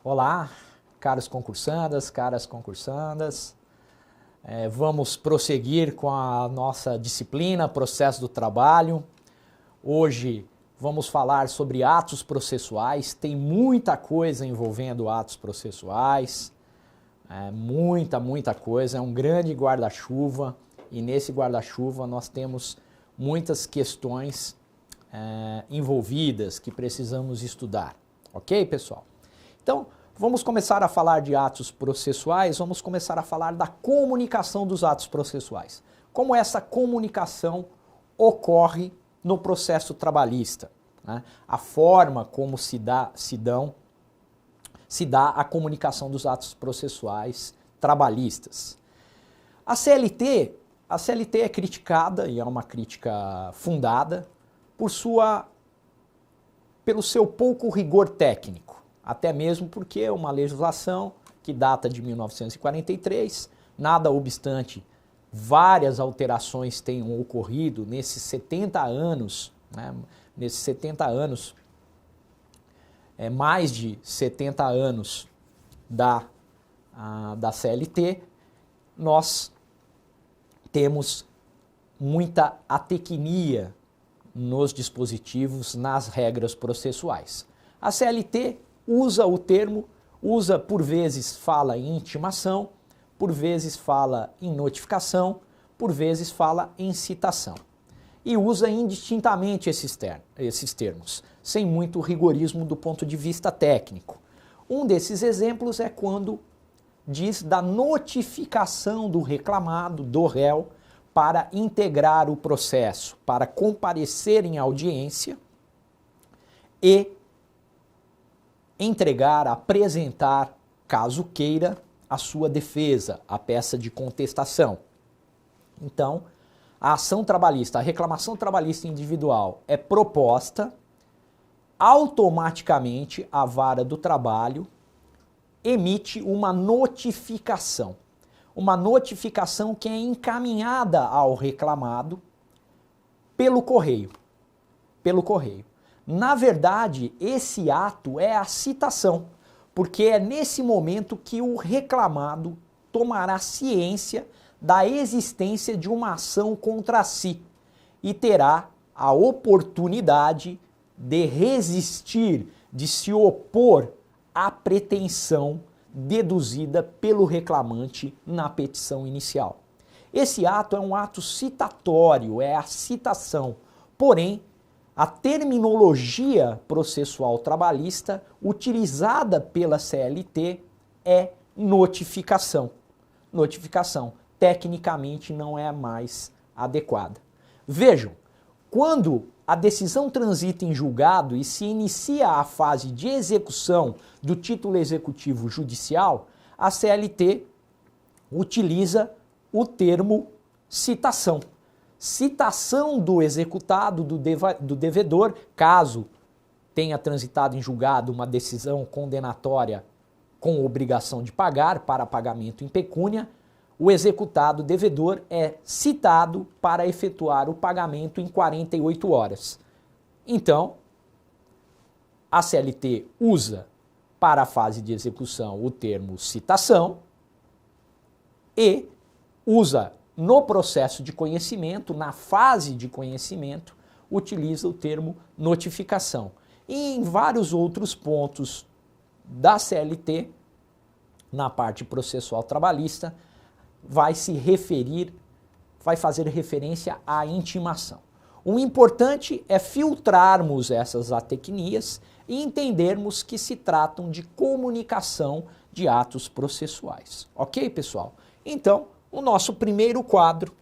Olá, caros concursandas, caras concursandas. Vamos prosseguir com a nossa disciplina, processo do trabalho. Hoje vamos falar sobre atos processuais. Tem muita coisa envolvendo atos processuais. Muita coisa. É um grande guarda-chuva e nesse guarda-chuva nós temos muitas questões envolvidas que precisamos estudar. Ok, pessoal? Então, vamos começar a falar de atos processuais, vamos começar a falar da comunicação dos atos processuais. Como essa comunicação ocorre no processo trabalhista, né? A forma como se dá a comunicação dos atos processuais trabalhistas. A CLT é criticada, e é uma crítica fundada, pelo seu pouco rigor técnico. Até mesmo porque é uma legislação que data de 1943, nada obstante, várias alterações tenham ocorrido nesses 70 anos, né? Nesses 70 anos, mais de 70 anos da CLT, nós temos muita atecnia nos dispositivos, nas regras processuais. A CLT usa o termo, por vezes fala em intimação, por vezes fala em notificação, por vezes fala em citação. E usa indistintamente esses termos, sem muito rigorismo do ponto de vista técnico. Um desses exemplos é quando diz da notificação do reclamado, do réu, para integrar o processo, para comparecer em audiência e entregar, apresentar, caso queira, a sua defesa, a peça de contestação. Então, a ação trabalhista, a reclamação trabalhista individual é proposta, automaticamente a vara do trabalho emite uma notificação. Uma notificação que é encaminhada ao reclamado pelo correio. Na verdade, esse ato é a citação, porque é nesse momento que o reclamado tomará ciência da existência de uma ação contra si e terá a oportunidade de resistir, de se opor à pretensão deduzida pelo reclamante na petição inicial. Esse ato é um ato citatório, é a citação, porém, a terminologia processual trabalhista utilizada pela CLT é notificação. Notificação, tecnicamente, não é a mais adequada. Vejam, quando a decisão transita em julgado e se inicia a fase de execução do título executivo judicial, a CLT utiliza o termo citação. Citação do executado, do devedor, caso tenha transitado em julgado uma decisão condenatória com obrigação de pagar para pagamento em pecúnia, o executado devedor é citado para efetuar o pagamento em 48 horas. Então, a CLT usa para a fase de execução o termo citação e usa no processo de conhecimento, na fase de conhecimento, utiliza o termo notificação. E em vários outros pontos da CLT, na parte processual trabalhista, vai fazer referência à intimação. O importante é filtrarmos essas atecnias e entendermos que se tratam de comunicação de atos processuais. Ok, pessoal? Então, o nosso primeiro quadro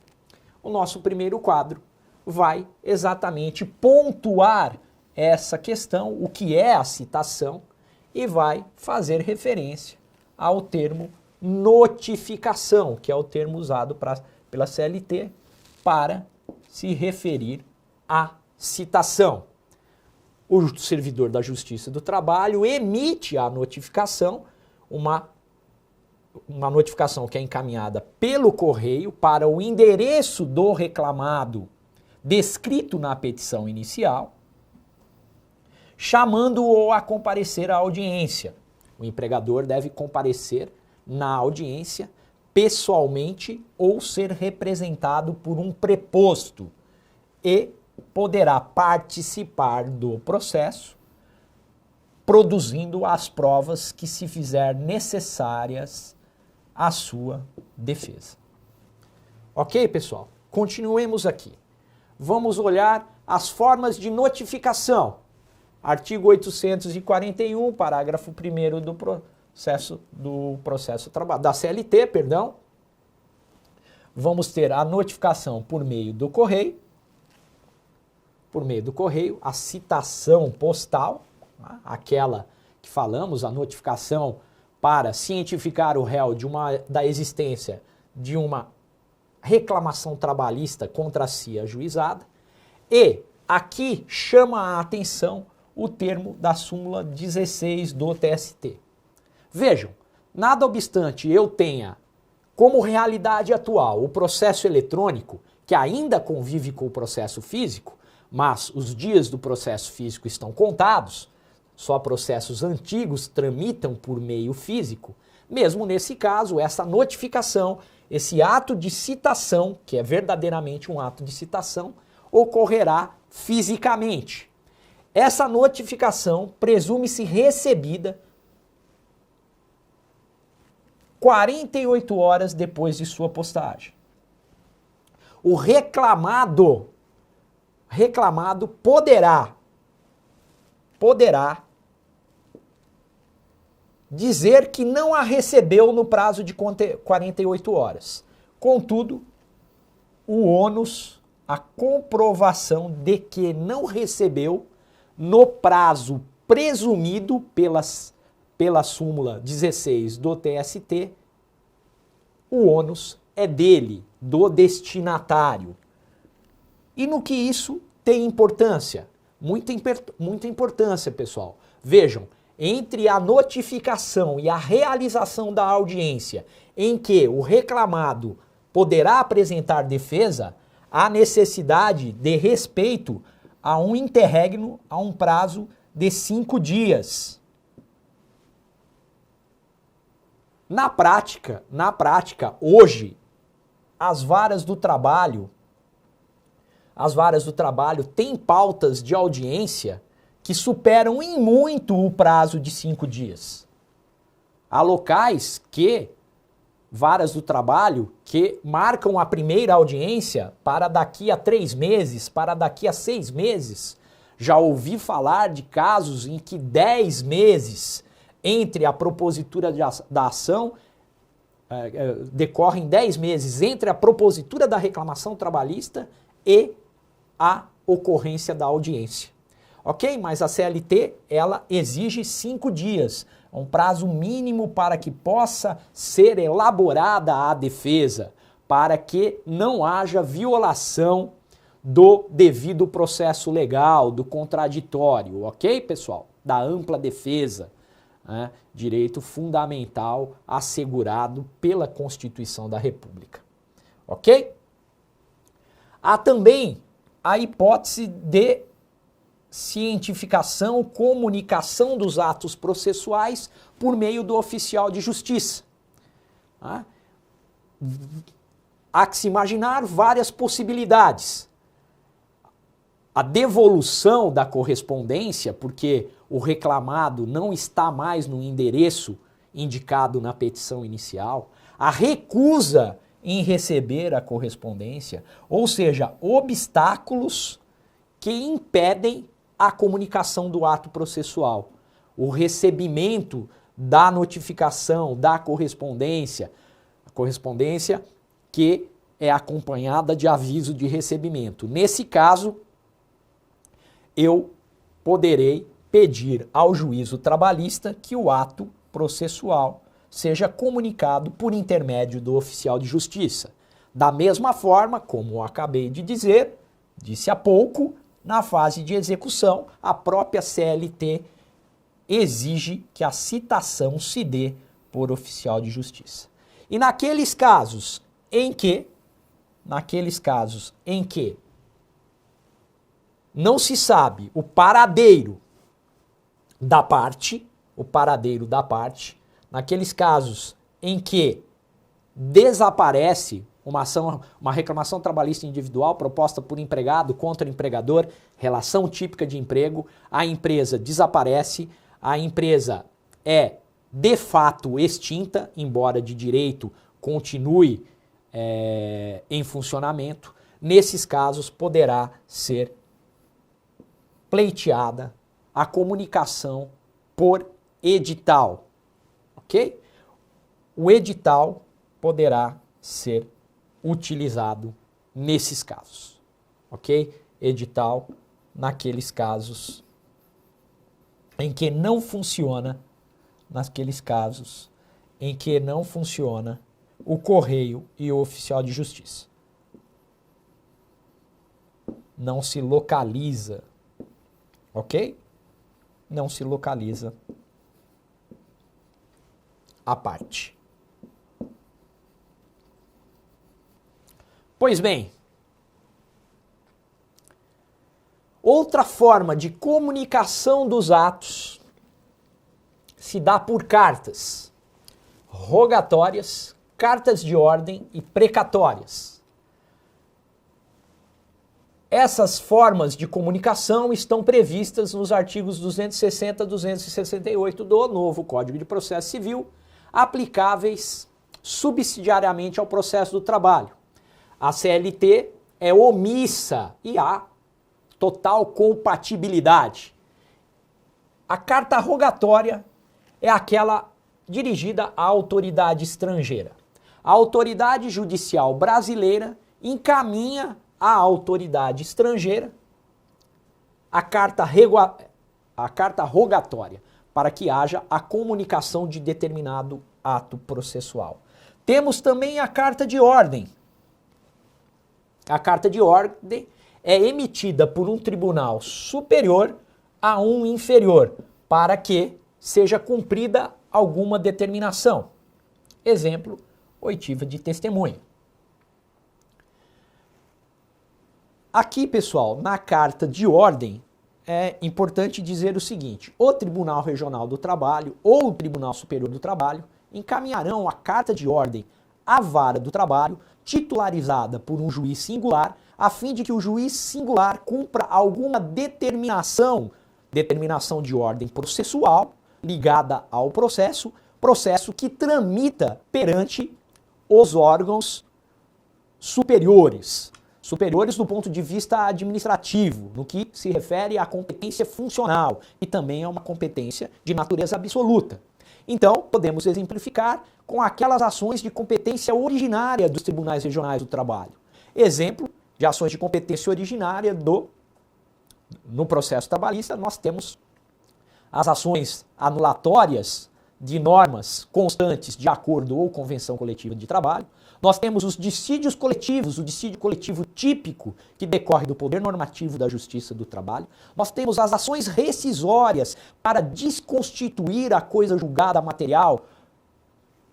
vai exatamente pontuar essa questão, o que é a citação, e vai fazer referência ao termo notificação, que é o termo usado pela CLT para se referir à citação. O servidor da Justiça do Trabalho emite a notificação, uma notificação que é encaminhada pelo correio para o endereço do reclamado descrito na petição inicial, chamando-o a comparecer à audiência. O empregador deve comparecer na audiência pessoalmente ou ser representado por um preposto e poderá participar do processo, produzindo as provas que se fizer necessárias à sua defesa. Ok, pessoal? Continuemos aqui. Vamos olhar as formas de notificação. Artigo 841, parágrafo 1º da CLT, perdão. Vamos ter a notificação por meio do correio, a citação postal, aquela que falamos, a notificação para cientificar o réu da existência de uma reclamação trabalhista contra si ajuizada. E aqui chama a atenção o termo da súmula 16 do TST. Vejam, nada obstante eu tenha como realidade atual o processo eletrônico, que ainda convive com o processo físico, mas os dias do processo físico estão contados, só processos antigos tramitam por meio físico. Mesmo nesse caso, essa notificação, esse ato de citação, que é verdadeiramente um ato de citação, ocorrerá fisicamente. Essa notificação presume-se recebida 48 horas depois de sua postagem. O reclamado poderá dizer que não a recebeu no prazo de 48 horas. Contudo, o ônus, a comprovação de que não recebeu no prazo presumido pela súmula 16 do TST, o ônus é dele, do destinatário. E no que isso tem importância? Muita importância, pessoal. Vejam, entre a notificação e a realização da audiência, em que o reclamado poderá apresentar defesa, há necessidade de respeito a um interregno, a um prazo de 5 dias. Na prática, hoje, as varas do trabalho têm pautas de audiência que superam em muito o prazo de 5 dias. Há locais varas do trabalho, que marcam a primeira audiência para daqui a 3 meses, para daqui a 6 meses. Já ouvi falar de casos em que 10 meses entre a propositura da ação, decorrem 10 meses entre a propositura da reclamação trabalhista e a ocorrência da audiência. Ok? Mas a CLT, ela exige 5 dias, um prazo mínimo para que possa ser elaborada a defesa, para que não haja violação do devido processo legal, do contraditório, ok, pessoal? Da ampla defesa, né? Direito fundamental assegurado pela Constituição da República, ok? Há também a hipótese de cientificação, comunicação dos atos processuais por meio do oficial de justiça. Há que se imaginar várias possibilidades. A devolução da correspondência, porque o reclamado não está mais no endereço indicado na petição inicial, a recusa em receber a correspondência, ou seja, obstáculos que impedem a comunicação do ato processual, o recebimento da notificação, da correspondência, a correspondência que é acompanhada de aviso de recebimento. Nesse caso, eu poderei pedir ao juízo trabalhista que o ato processual seja comunicado por intermédio do oficial de justiça. Da mesma forma, como eu acabei de dizer, disse há pouco, na fase de execução, a própria CLT exige que a citação se dê por oficial de justiça. E naqueles casos em que não se sabe o paradeiro da parte, o paradeiro da parte. Naqueles casos em que desaparece uma reclamação trabalhista individual proposta por empregado contra empregador, relação típica de emprego, a empresa desaparece, a empresa é de fato extinta, embora de direito continue em funcionamento. Nesses casos poderá ser pleiteada a comunicação por edital, ok? O edital poderá ser utilizado nesses casos, ok? Edital naqueles casos em que não funciona, o correio e o oficial de justiça. Não se localiza, ok? Não se localiza a parte. Pois bem, outra forma de comunicação dos atos se dá por cartas rogatórias, cartas de ordem e precatórias. Essas formas de comunicação estão previstas nos artigos 260 e 268 do novo Código de Processo Civil, aplicáveis subsidiariamente ao processo do trabalho. A CLT é omissa e há total compatibilidade. A carta rogatória é aquela dirigida à autoridade estrangeira. A autoridade judicial brasileira encaminha à autoridade estrangeira a carta rogatória para que haja a comunicação de determinado ato processual. Temos também a carta de ordem. A carta de ordem é emitida por um tribunal superior a um inferior, para que seja cumprida alguma determinação. Exemplo, oitiva de testemunha. Aqui, pessoal, na carta de ordem, é importante dizer o seguinte: o Tribunal Regional do Trabalho ou o Tribunal Superior do Trabalho encaminharão a carta de ordem à vara do trabalho, titularizada por um juiz singular, a fim de que o juiz singular cumpra alguma determinação de ordem processual ligada ao processo que tramita perante os órgãos superiores do ponto de vista administrativo, no que se refere à competência funcional, e também é uma competência de natureza absoluta. Então, podemos exemplificar com aquelas ações de competência originária dos tribunais regionais do trabalho. Exemplo de ações de competência originária no processo trabalhista, nós temos as ações anulatórias de normas constantes de acordo ou convenção coletiva de trabalho. Nós temos os dissídios coletivos, o dissídio coletivo típico que decorre do poder normativo da Justiça do Trabalho. Nós temos as ações rescisórias para desconstituir a coisa julgada material,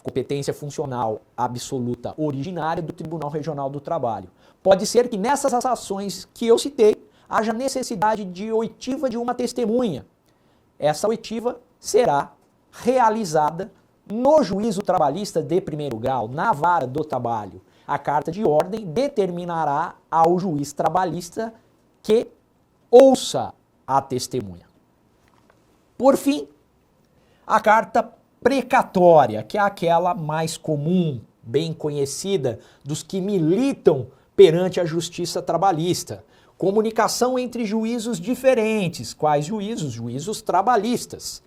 competência funcional absoluta originária do Tribunal Regional do Trabalho. Pode ser que nessas ações que eu citei haja necessidade de oitiva de uma testemunha. Essa oitiva será realizada no juízo trabalhista de primeiro grau, na vara do trabalho. A carta de ordem determinará ao juiz trabalhista que ouça a testemunha. Por fim, a carta precatória, que é aquela mais comum, bem conhecida, dos que militam perante a justiça trabalhista. Comunicação entre juízos diferentes. Quais juízos? Juízos trabalhistas.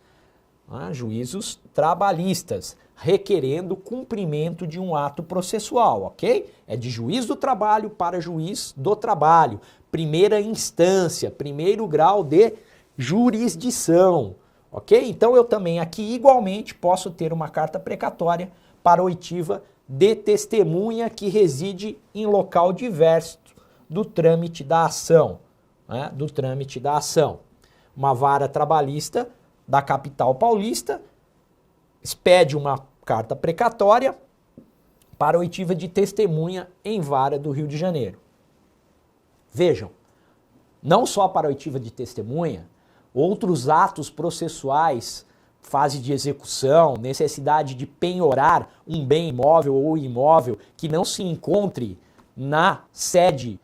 Juízos trabalhistas, requerendo cumprimento de um ato processual, ok? É de juiz do trabalho para juiz do trabalho. Primeira instância, primeiro grau de jurisdição, ok? Então eu também aqui igualmente posso ter uma carta precatória para oitiva de testemunha que reside em local diverso do trâmite da ação, Uma vara trabalhista da capital paulista expede uma carta precatória para oitiva de testemunha em vara do Rio de Janeiro. Vejam, não só para oitiva de testemunha, outros atos processuais fase de execução, necessidade de penhorar um bem imóvel ou imóvel que não se encontre na sede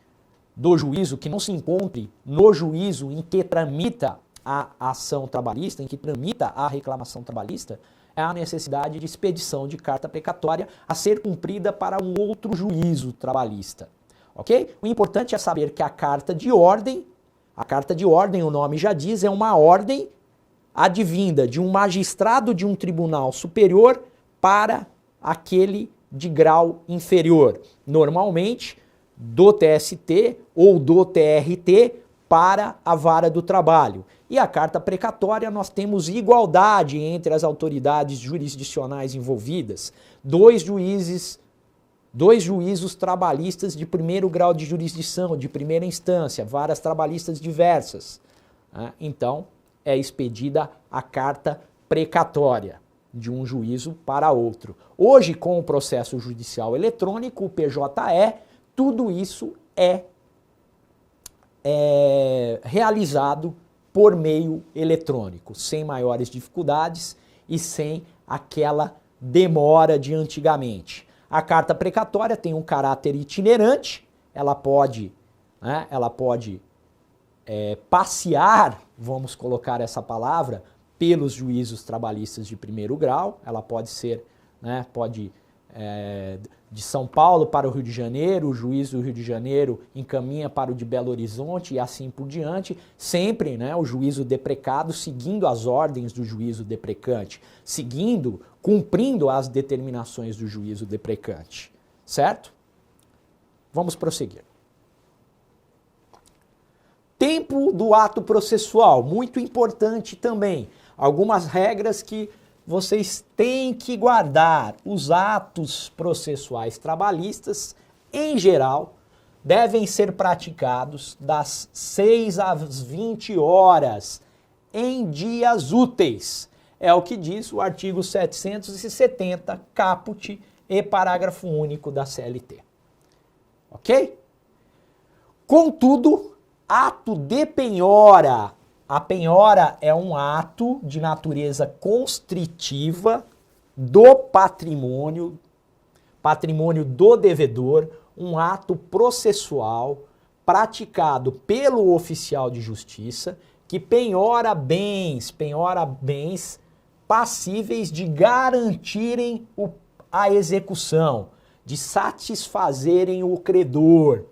do juízo, que não se encontre no juízo em que tramita a ação trabalhista, em que tramita a reclamação trabalhista, é a necessidade de expedição de carta precatória a ser cumprida para um outro juízo trabalhista. Ok? O importante é saber que a carta de ordem, o nome já diz, é uma ordem advinda de um magistrado de um tribunal superior para aquele de grau inferior. Normalmente, do TST ou do TRT para a vara do trabalho. E a carta precatória, nós temos igualdade entre as autoridades jurisdicionais envolvidas, dois juízos trabalhistas de primeiro grau de jurisdição, de primeira instância, varas trabalhistas diversas. Então, é expedida a carta precatória de um juízo para outro. Hoje, com o processo judicial eletrônico, o PJE, tudo isso é realizado por meio eletrônico, sem maiores dificuldades e sem aquela demora de antigamente. A carta precatória tem um caráter itinerante, ela pode passear, vamos colocar essa palavra, pelos juízos trabalhistas de primeiro grau, ela pode ser, de São Paulo para o Rio de Janeiro, o juiz do Rio de Janeiro encaminha para o de Belo Horizonte e assim por diante, sempre o juízo deprecado seguindo as ordens do juízo deprecante, cumprindo as determinações do juízo deprecante, certo? Vamos prosseguir. Tempo do ato processual, muito importante também. Algumas regras que vocês têm que guardar. Os atos processuais trabalhistas, em geral, devem ser praticados das 6 às 20 horas em dias úteis. É o que diz o artigo 770, caput e parágrafo único da CLT. Ok? Contudo, ato de penhora. A penhora é um ato de natureza constritiva do patrimônio do devedor, um ato processual praticado pelo oficial de justiça que penhora bens passíveis de garantirem a execução, de satisfazerem o credor,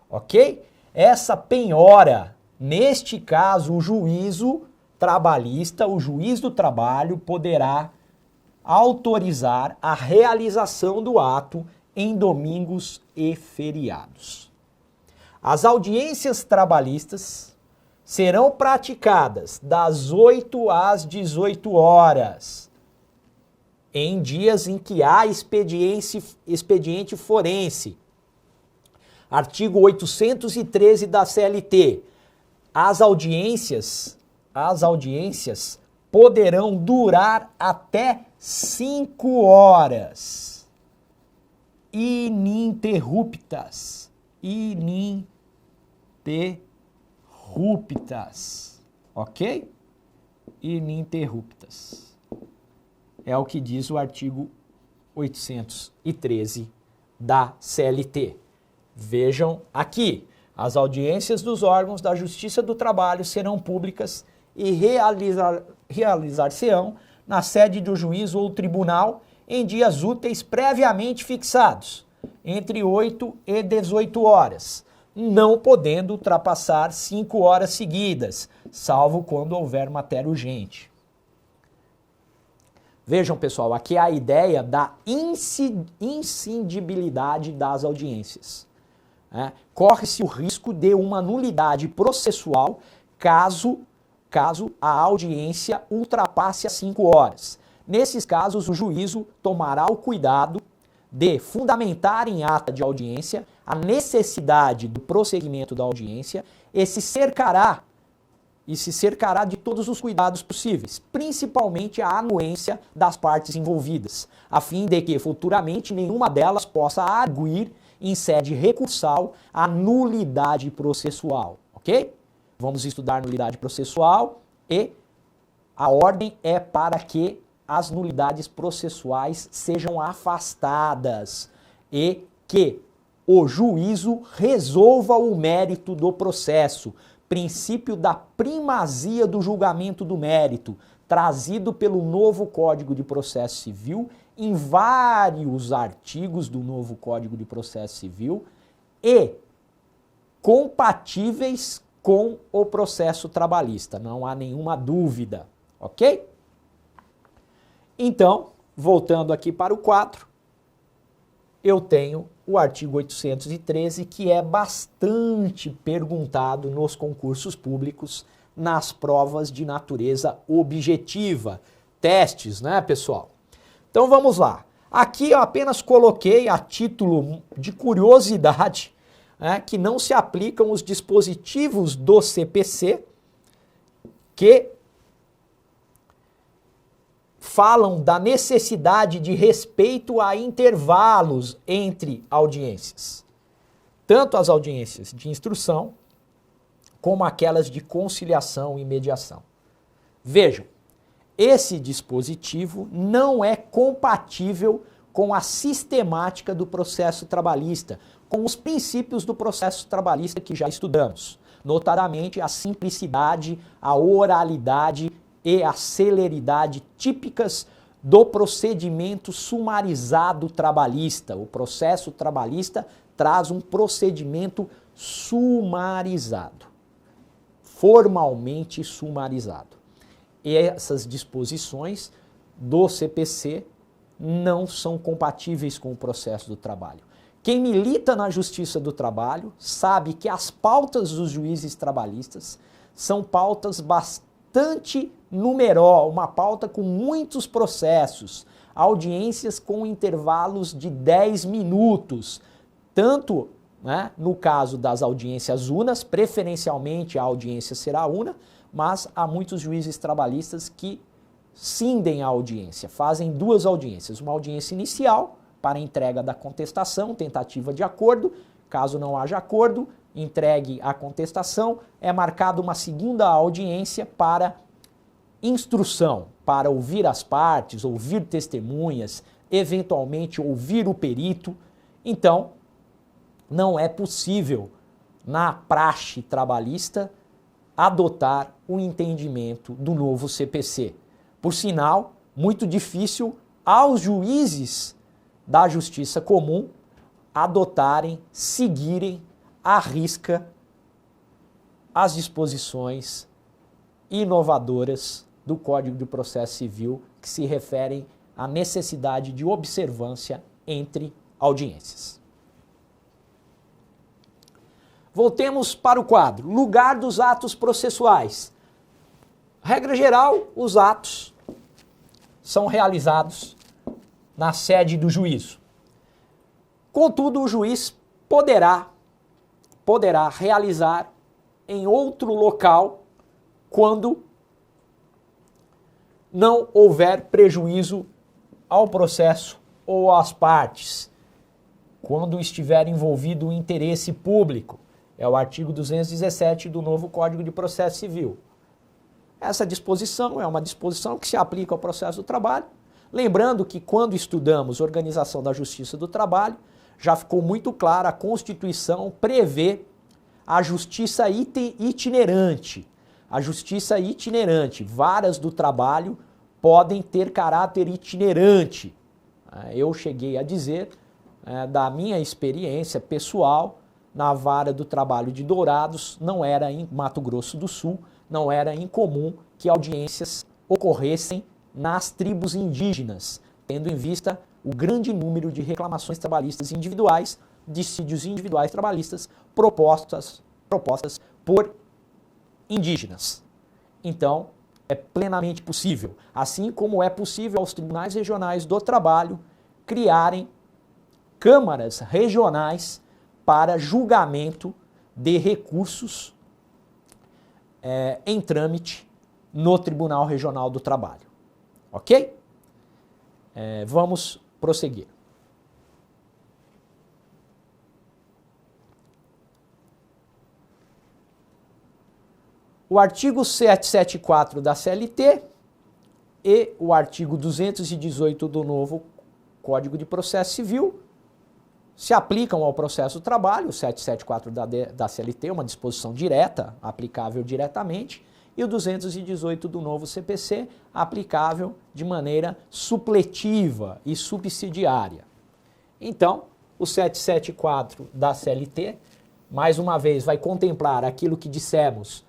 ok? Essa penhora, neste caso, o juízo trabalhista, o juiz do trabalho, poderá autorizar a realização do ato em domingos e feriados. As audiências trabalhistas serão praticadas das 8 às 18 horas, em dias em que há expediente forense. Artigo 813 da CLT. As audiências poderão durar até 5 horas, ininterruptas, ok? Ininterruptas. É o que diz o artigo 813 da CLT. Vejam aqui, as audiências dos órgãos da Justiça do Trabalho serão públicas e realizar-se-ão na sede do juízo ou tribunal em dias úteis previamente fixados, entre 8 e 18 horas, não podendo ultrapassar 5 horas seguidas, salvo quando houver matéria urgente. Vejam, pessoal, aqui é a ideia da inscindibilidade das audiências. Corre-se o risco de uma nulidade processual caso a audiência ultrapasse as 5 horas. Nesses casos, o juízo tomará o cuidado de fundamentar em ata de audiência a necessidade do prosseguimento da audiência e se cercará de todos os cuidados possíveis, principalmente a anuência das partes envolvidas, a fim de que futuramente nenhuma delas possa arguir em sede recursal a nulidade processual, ok? Vamos estudar nulidade processual e A ordem é para que as nulidades processuais sejam afastadas e que o juízo resolva o mérito do processo, princípio da primazia do julgamento do mérito, trazido pelo novo Código de Processo Civil, em vários artigos do novo Código de Processo Civil e compatíveis com o processo trabalhista, não há nenhuma dúvida, ok? Então, voltando aqui para o quadro, eu tenho o artigo 813, que é bastante perguntado nos concursos públicos, nas provas de natureza objetiva. Testes, né, pessoal? Então vamos lá. Aqui eu apenas coloquei a título de curiosidade, né, que não se aplicam os dispositivos do CPC que falam da necessidade de respeito a intervalos entre audiências. Tanto as audiências de instrução, como aquelas de conciliação e mediação. Vejam, esse dispositivo não é compatível com a sistemática do processo trabalhista, com os princípios do processo trabalhista que já estudamos, notadamente a simplicidade, a oralidade e a celeridade típicas do procedimento sumarizado trabalhista. O processo trabalhista traz um procedimento sumarizado, formalmente sumarizado. E essas disposições do CPC não são compatíveis com o processo do trabalho. Quem milita na Justiça do Trabalho sabe que as pautas dos juízes trabalhistas são pautas bastante numerosas, uma pauta com muitos processos, audiências com intervalos de 10 minutos, tanto, né, no caso das audiências unas, preferencialmente a audiência será una, mas há muitos juízes trabalhistas que cindem a audiência, fazem duas audiências, uma audiência inicial para entrega da contestação, tentativa de acordo, caso não haja acordo, entregue a contestação, é marcada uma segunda audiência para instrução, para ouvir as partes, ouvir testemunhas, eventualmente ouvir o perito. Então, não é possível, na praxe trabalhista, adotar o entendimento do novo CPC. Por sinal, muito difícil aos juízes da Justiça Comum adotarem, seguirem à risca as disposições inovadoras do Código de Processo Civil que se referem à necessidade de observância entre audiências. Voltemos para o quadro. Lugar dos atos processuais. Regra geral, os atos são realizados na sede do juízo. Contudo, o juiz poderá realizar em outro local quando não houver prejuízo ao processo ou às partes, quando estiver envolvido o interesse público. É o artigo 217 do novo Código de Processo Civil. Essa disposição é uma disposição que se aplica ao processo do trabalho. Lembrando que quando estudamos Organização da Justiça do Trabalho, já ficou muito claro, a Constituição prevê a justiça itinerante. A justiça itinerante, varas do trabalho podem ter caráter itinerante. Eu cheguei a dizer, da minha experiência pessoal, na vara do trabalho de Dourados, não era em Mato Grosso do Sul, não era incomum que audiências ocorressem nas tribos indígenas, tendo em vista o grande número de reclamações trabalhistas individuais, dissídios individuais trabalhistas propostas por indígenas. Então, é plenamente possível, assim como é possível aos tribunais regionais do trabalho criarem câmaras regionais para julgamento de recursos em trâmite no Tribunal Regional do Trabalho. Ok? Vamos prosseguir. O artigo 774 da CLT e o artigo 218 do novo Código de Processo Civil se aplicam ao processo do trabalho, o 774 da CLT, uma disposição direta, aplicável diretamente, e o 218 do novo CPC, aplicável de maneira supletiva e subsidiária. Então, o 774 da CLT, mais uma vez, vai contemplar aquilo que dissemos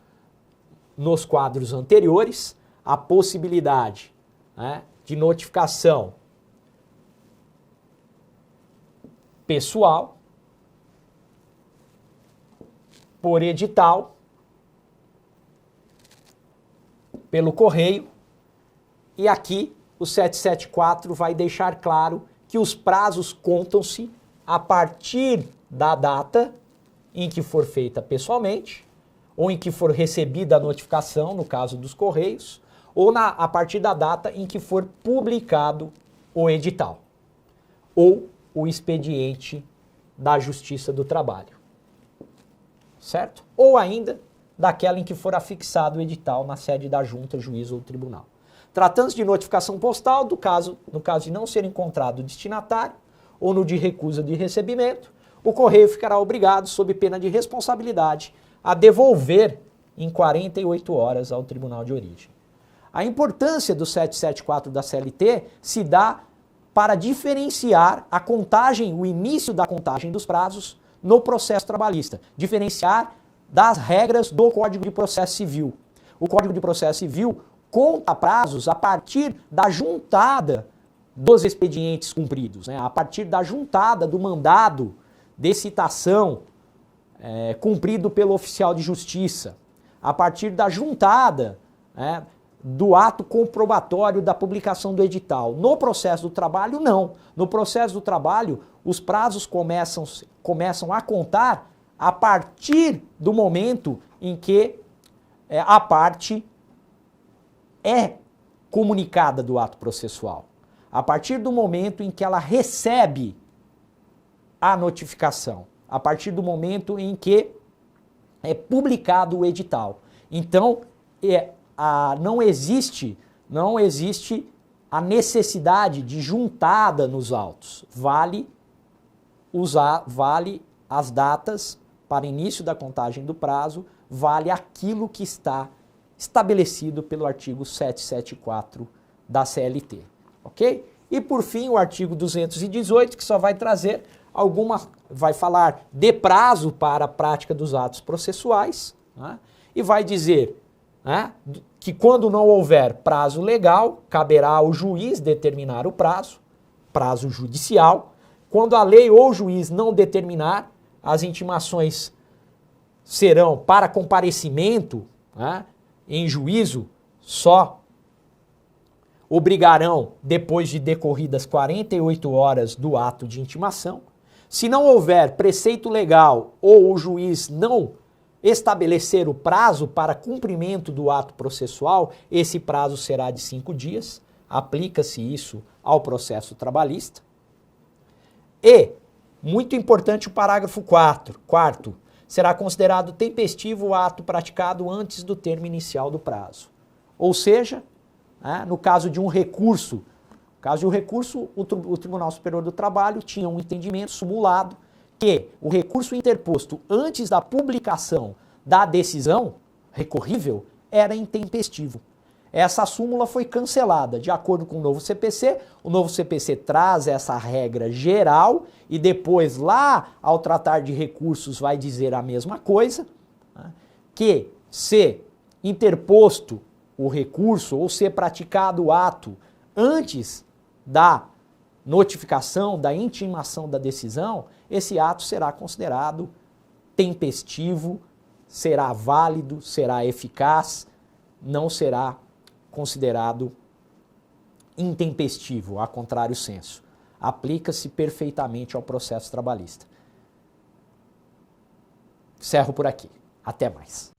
nos quadros anteriores, a possibilidade, né, de notificação pessoal, por edital, pelo correio, e aqui o 774 vai deixar claro que os prazos contam-se a partir da data em que for feita pessoalmente, ou em que for recebida a notificação, no caso dos correios, ou a partir da data em que for publicado o edital, ou o expediente da Justiça do Trabalho, certo? Ou ainda daquela em que for afixado o edital na sede da junta, juiz ou tribunal. Tratando-se de notificação postal, no caso de não ser encontrado o destinatário, ou no de recusa de recebimento, o correio ficará obrigado, sob pena de responsabilidade, a devolver em 48 horas ao tribunal de origem. A importância do 774 da CLT se dá para diferenciar a contagem, o início da contagem dos prazos no processo trabalhista, diferenciar das regras do Código de Processo Civil. O Código de Processo Civil conta prazos a partir da juntada dos expedientes cumpridos, né? A partir da juntada do mandado de citação cumprido pelo oficial de justiça, a partir da juntada, né, do ato comprobatório da publicação do edital. No processo do trabalho, não. No processo do trabalho, os prazos começam a contar a partir do momento em que a parte é comunicada do ato processual. A partir do momento em que ela recebe a notificação. A partir do momento em que é publicado o edital. Então, não existe a necessidade de juntada nos autos. Vale as datas para início da contagem do prazo, vale aquilo que está estabelecido pelo artigo 774 da CLT, ok? E por fim o artigo 218, que só vai trazer vai falar de prazo para a prática dos atos processuais, né? E vai dizer, né, que quando não houver prazo legal, caberá ao juiz determinar o prazo judicial. Quando a lei ou o juiz não determinar, as intimações serão para comparecimento, né, em juízo, só obrigarão depois de decorridas 48 horas do ato de intimação. Se não houver preceito legal ou o juiz não estabelecer o prazo para cumprimento do ato processual, esse prazo será de 5 dias. Aplica-se isso ao processo trabalhista. E, muito importante o parágrafo 4º, será considerado tempestivo o ato praticado antes do termo inicial do prazo. Ou seja, no caso de um recurso, o Tribunal Superior do Trabalho tinha um entendimento simulado que o recurso interposto antes da publicação da decisão recorrível era intempestivo. Essa súmula foi cancelada. De acordo com o novo CPC, o novo CPC traz essa regra geral e depois lá, ao tratar de recursos, vai dizer a mesma coisa, né, que se interposto o recurso ou ser praticado o ato antes da notificação, da intimação da decisão, esse ato será considerado tempestivo, será válido, será eficaz, não será considerado intempestivo, a contrário sensu. Aplica-se perfeitamente ao processo trabalhista. Encerro por aqui. Até mais.